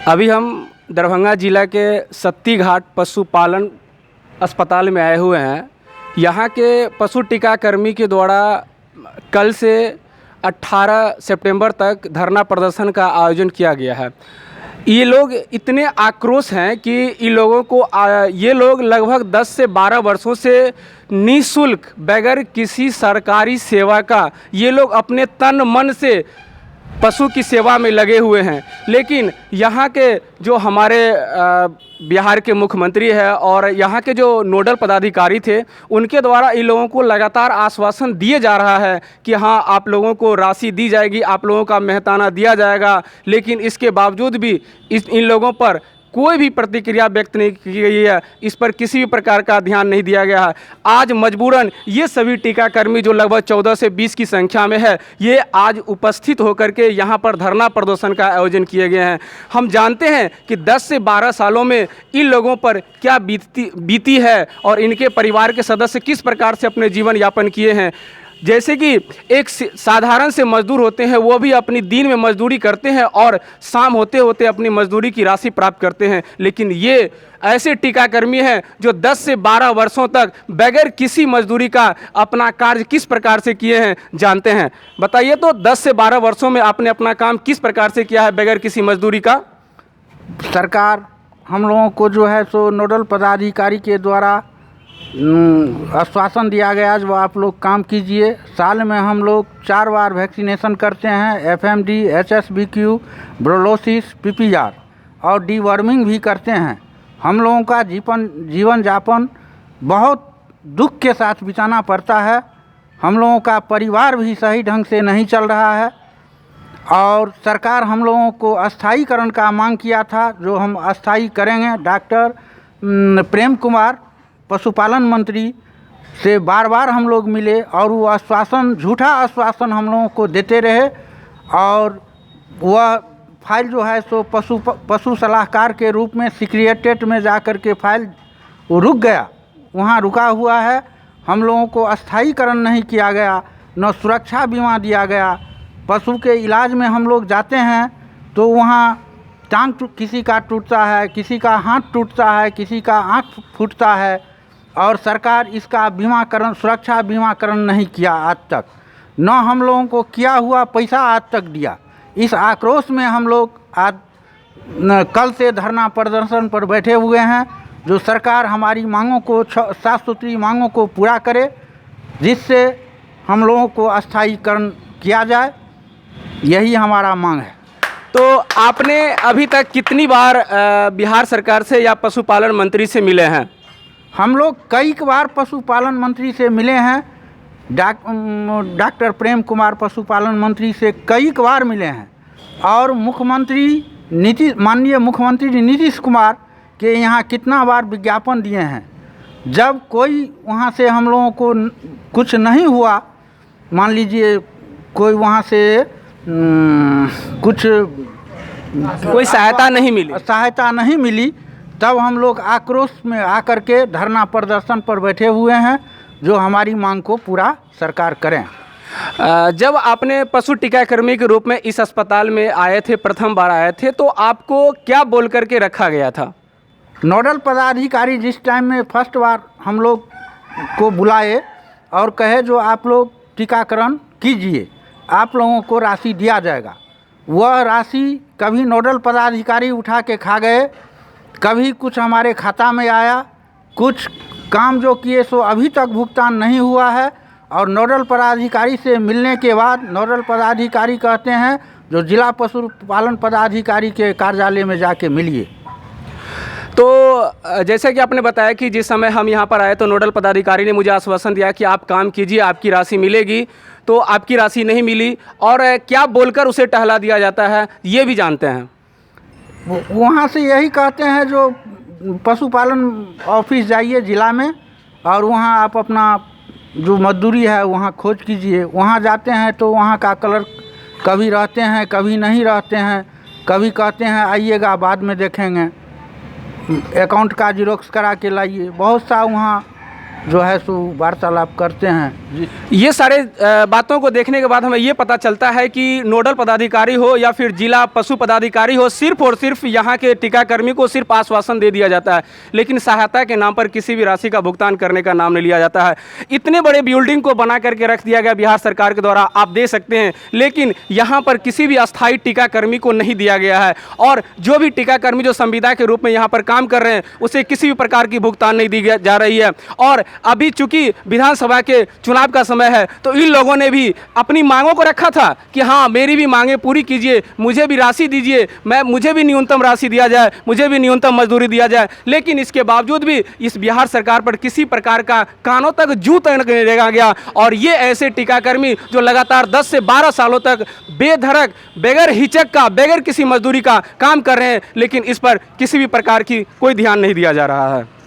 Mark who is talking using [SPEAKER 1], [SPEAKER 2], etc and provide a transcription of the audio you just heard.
[SPEAKER 1] अभी हम दरभंगा जिला के सत्ती घाट पशुपालन अस्पताल में आए हुए हैं। यहाँ के पशु टीकाकर्मी के द्वारा कल से 18 सितंबर तक धरना प्रदर्शन का आयोजन किया गया है। ये लोग इतने आक्रोश हैं कि इन लोगों को ये लोग लगभग 10 से 12 वर्षों से निःशुल्क बगैर किसी सरकारी सेवा का ये लोग अपने तन मन से पशु की सेवा में लगे हुए हैं। लेकिन यहाँ के जो हमारे बिहार के मुख्यमंत्री है और यहाँ के जो नोडल पदाधिकारी थे, उनके द्वारा इन लोगों को लगातार आश्वासन दिए जा रहा है कि हाँ, आप लोगों को राशि दी जाएगी, आप लोगों का मेहताना दिया जाएगा। लेकिन इसके बावजूद भी इन लोगों पर कोई भी प्रतिक्रिया व्यक्त नहीं की गई है। इस पर किसी भी प्रकार का ध्यान नहीं दिया गया है। आज मजबूरन ये सभी टीकाकर्मी जो लगभग 14 से 20 की संख्या में है, ये आज उपस्थित होकर के यहाँ पर धरना प्रदर्शन का आयोजन किए गए हैं। हम जानते हैं कि 10 से 12 सालों में इन लोगों पर क्या बीती है और इनके परिवार के सदस्य किस प्रकार से अपने जीवन यापन किए हैं। जैसे कि एक साधारण से मजदूर होते हैं, वो भी अपनी दिन में मजदूरी करते हैं और शाम होते होते अपनी मजदूरी की राशि प्राप्त करते हैं। लेकिन ये ऐसे टीकाकर्मी हैं जो 10 से 12 वर्षों तक बगैर किसी मजदूरी का अपना कार्य किस प्रकार से किए हैं, जानते हैं। बताइए तो 10 से 12 वर्षों में आपने अपना काम किस प्रकार से किया है बगैर किसी मजदूरी का?
[SPEAKER 2] सरकार हम लोगों को जो है सो नोडल पदाधिकारी के द्वारा आश्वासन दिया गया जो आप लोग काम कीजिए। साल में हम लोग 4 बार वैक्सीनेशन करते हैं, FMD, HSBQ, ब्रोलोसिस, PPR और डीवर्मिंग भी करते हैं। हम लोगों का जीवन यापन बहुत दुख के साथ बिताना पड़ता है। हम लोगों का परिवार भी सही ढंग से नहीं चल रहा है और सरकार हम लोगों को अस्थायीकरण का मांग किया था, जो हम अस्थायी करेंगे। डॉक्टर प्रेम कुमार पशुपालन मंत्री से बार बार हम लोग मिले और वो आश्वासन, झूठा आश्वासन हम लोगों को देते रहे और वह फाइल जो है सो पशु सलाहकार के रूप में सेक्रेटेरिएट में जा कर के फाइल वो रुक गया, वहाँ रुका हुआ है। हम लोगों को अस्थायीकरण नहीं किया गया, न सुरक्षा बीमा दिया गया। पशु के इलाज में हम लोग जाते हैं तो वहाँ टांग किसी का टूटता है, किसी का हाथ टूटता है, किसी का आँख फूटता है और सरकार इसका बीमाकरण, सुरक्षा बीमाकरण नहीं किया आज तक। न हम लोगों को किया हुआ पैसा आज तक दिया। इस आक्रोश में हम लोग आज कल से धरना प्रदर्शन पर बैठे हुए हैं, जो सरकार हमारी मांगों को, साफ सुथरी मांगों को पूरा करे, जिससे हम लोगों को अस्थायीकरण किया जाए। यही हमारा मांग है।
[SPEAKER 1] तो आपने अभी तक कितनी बार बिहार सरकार से या पशुपालन मंत्री से मिले हैं?
[SPEAKER 2] हम लोग कई बार पशुपालन मंत्री से मिले हैं। डॉक्टर प्रेम कुमार पशुपालन मंत्री से कई बार मिले हैं और माननीय मुख्यमंत्री नीतीश कुमार के यहाँ कितना बार विज्ञापन दिए हैं। जब कोई वहाँ से हम लोगों को कुछ नहीं हुआ, मान लीजिए कोई वहाँ से
[SPEAKER 1] कोई सहायता नहीं मिली, तब हम लोग आक्रोश में आकर के धरना प्रदर्शन पर बैठे हुए हैं, जो हमारी मांग को पूरा सरकार करें। जब आपने पशु टीकाकर्मी के रूप में इस अस्पताल में आए थे, प्रथम बार आए थे, तो आपको क्या बोल करके रखा गया था?
[SPEAKER 2] नोडल पदाधिकारी जिस टाइम में फर्स्ट बार हम लोग को बुलाए और कहे जो आप लोग टीकाकरण कीजिए, आप लोगों को राशि दिया जाएगा। वह राशि कभी नोडल पदाधिकारी उठा के खा गए, कभी कुछ हमारे खाता में आया, कुछ काम जो किए सो अभी तक भुगतान नहीं हुआ है। और नोडल पदाधिकारी से मिलने के बाद नोडल पदाधिकारी कहते हैं जो जिला पशुपालन पदाधिकारी के कार्यालय में जाके मिलिए।
[SPEAKER 1] तो जैसे कि आपने बताया कि जिस समय हम यहाँ पर आए तो नोडल पदाधिकारी ने मुझे आश्वासन दिया कि आप काम कीजिए, आपकी राशि मिलेगी। तो आपकी राशि नहीं मिली और क्या बोलकर उसे टहला दिया जाता है, ये भी जानते हैं।
[SPEAKER 2] वहाँ से यही कहते हैं जो पशुपालन ऑफिस जाइए जिला में और वहाँ आप अपना जो मजदूरी है वहाँ खोज कीजिए। वहाँ जाते हैं तो वहाँ का क्लर्क कभी रहते हैं, कभी नहीं रहते हैं, कभी कहते हैं आइएगा बाद में देखेंगे, अकाउंट का जिरोक्स करा के लाइए। बहुत सा वहाँ जो है सो वार्तालाप करते हैं जी।
[SPEAKER 1] ये सारे बातों को देखने के बाद हमें ये पता चलता है कि नोडल पदाधिकारी हो या फिर जिला पशु पदाधिकारी हो, सिर्फ और सिर्फ यहाँ के टीकाकर्मी को सिर्फ आश्वासन दे दिया जाता है, लेकिन सहायता के नाम पर किसी भी राशि का भुगतान करने का नाम नहीं लिया जाता है। इतने बड़े बिल्डिंग को बना करके रख दिया गया बिहार सरकार के द्वारा, आप दे सकते हैं, लेकिन यहाँ पर किसी भी अस्थायी टीकाकर्मी को नहीं दिया गया है। और जो भी टीकाकर्मी जो संविदा के रूप में यहाँ पर काम कर रहे हैं, उसे किसी भी प्रकार की भुगतान नहीं दी जा रही है। और अभी चूंकि विधानसभा के चुनाव का समय है, तो इन लोगों ने भी अपनी मांगों को रखा था कि हाँ, मेरी भी मांगें पूरी कीजिए, मुझे भी राशि दीजिए, मुझे भी न्यूनतम राशि दिया जाए, मुझे भी न्यूनतम मजदूरी दिया जाए। लेकिन इसके बावजूद भी इस बिहार सरकार पर किसी प्रकार का कानों तक जू तक नहीं रखा गया। और ये ऐसे टीकाकर्मी जो लगातार 10 से 12 सालों तक बेधड़क, बगैर हिचक का, बगैर किसी मजदूरी का काम कर रहे हैं, लेकिन इस पर किसी भी प्रकार की कोई ध्यान नहीं दिया जा रहा है।